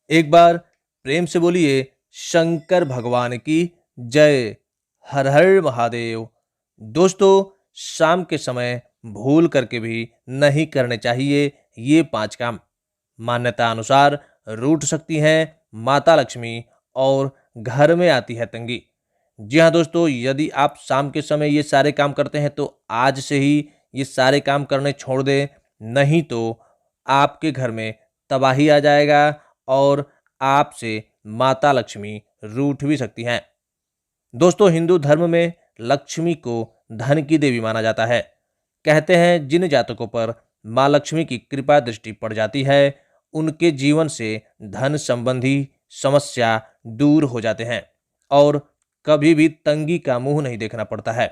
एक बार प्रेम से बोलिए शंकर भगवान की जय। हर हर महादेव। दोस्तों, शाम के समय भूल करके भी नहीं करने चाहिए ये 5 काम। मान्यता अनुसार रूठ सकती हैं माता लक्ष्मी और घर में आती है तंगी। जी हाँ दोस्तों, यदि आप शाम के समय ये सारे काम करते हैं तो आज से ही ये सारे काम करने छोड़ दें, नहीं तो आपके घर में तबाही आ जाएगा और आपसे माता लक्ष्मी रूठ भी सकती हैं। दोस्तों, हिंदू धर्म में लक्ष्मी को धन की देवी माना जाता है। कहते हैं जिन जातकों पर माँ लक्ष्मी की कृपा दृष्टि पड़ जाती है, उनके जीवन से धन संबंधी समस्या दूर हो जाते हैं और कभी भी तंगी का मुंह नहीं देखना पड़ता है।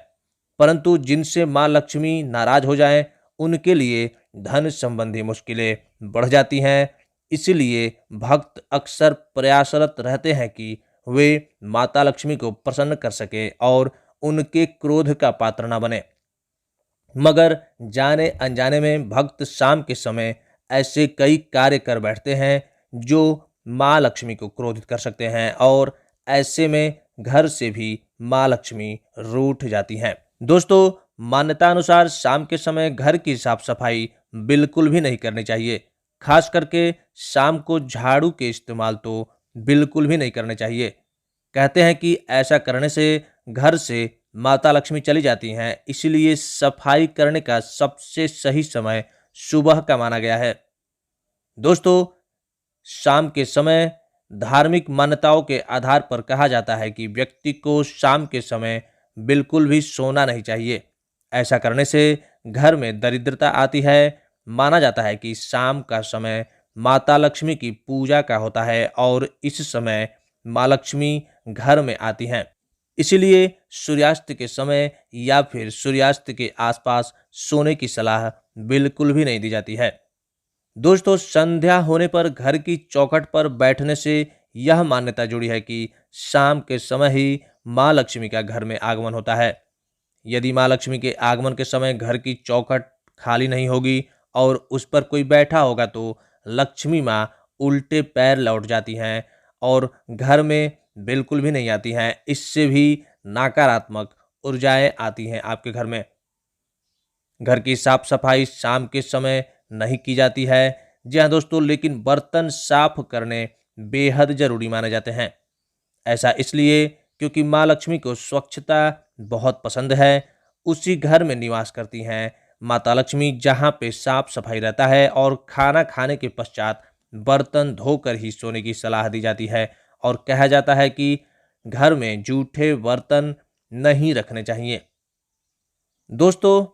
परंतु जिनसे माँ लक्ष्मी नाराज हो जाएं, उनके लिए धन संबंधी मुश्किलें बढ़ जाती हैं। इसलिए भक्त अक्सर प्रयासरत रहते हैं कि वे माता लक्ष्मी को प्रसन्न कर सके और उनके क्रोध का पात्र न बने। मगर जाने अनजाने में भक्त शाम के समय ऐसे कई कार्य कर बैठते हैं जो माँ लक्ष्मी को क्रोधित कर सकते हैं और ऐसे में घर से भी माँ लक्ष्मी रूठ जाती हैं। दोस्तों, मान्यता अनुसार शाम के समय घर की साफ सफाई बिल्कुल भी नहीं करनी चाहिए। खास करके शाम को झाड़ू के इस्तेमाल तो बिल्कुल भी नहीं करने चाहिए। कहते हैं कि ऐसा करने से घर से माता लक्ष्मी चली जाती हैं, इसलिए सफाई करने का सबसे सही समय सुबह का माना गया है। दोस्तों, शाम के समय धार्मिक मान्यताओं के आधार पर कहा जाता है कि व्यक्ति को शाम के समय बिल्कुल भी सोना नहीं चाहिए। ऐसा करने से घर में दरिद्रता आती है। माना जाता है कि शाम का समय माता लक्ष्मी की पूजा का होता है और इस समय माँ लक्ष्मी घर में आती हैं। इसलिए सूर्यास्त के समय या फिर सूर्यास्त के आसपास सोने की सलाह बिल्कुल भी नहीं दी जाती है। दोस्तों, संध्या होने पर घर की चौखट पर बैठने से यह मान्यता जुड़ी है कि शाम के समय ही माँ लक्ष्मी का घर में आगमन होता है। यदि माँ लक्ष्मी के आगमन के समय घर की चौखट खाली नहीं होगी और उस पर कोई बैठा होगा तो लक्ष्मी माँ उल्टे पैर लौट जाती हैं और घर में बिल्कुल भी नहीं आती हैं। इससे भी नकारात्मक ऊर्जाएं आती हैं आपके घर में। घर की साफ सफाई शाम के समय नहीं की जाती है। जी हाँ दोस्तों, लेकिन बर्तन साफ करने बेहद जरूरी माने जाते हैं। ऐसा इसलिए क्योंकि माँ लक्ष्मी को स्वच्छता बहुत पसंद है। उसी घर में निवास करती हैं। माता लक्ष्मी जहाँ पे साफ सफाई रहता है और खाना खाने के पश्चात बर्तन धोकर ही सोने की सलाह दी जाती है और कहा जाता है कि घर में जूठे बर्तन नहीं रखने चाहिए। दोस्तों,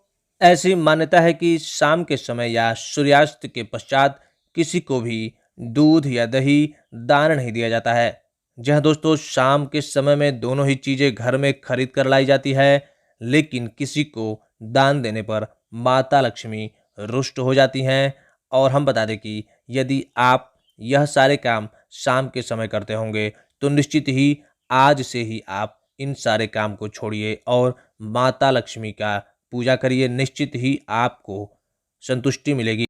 ऐसी मान्यता है कि शाम के समय या सूर्यास्त के पश्चात किसी को भी दूध या दही दान नहीं दिया जाता है। जी हाँ दोस्तों, शाम के समय में दोनों ही चीजें घर में खरीद कर लाई जाती है, लेकिन किसी को दान देने पर माता लक्ष्मी रुष्ट हो जाती हैं। और हम बता दें कि यदि आप यह सारे काम शाम के समय करते होंगे तो निश्चित ही आज से ही आप इन सारे काम को छोड़िए और माता लक्ष्मी का पूजा करिए। निश्चित ही आपको संतुष्टि मिलेगी।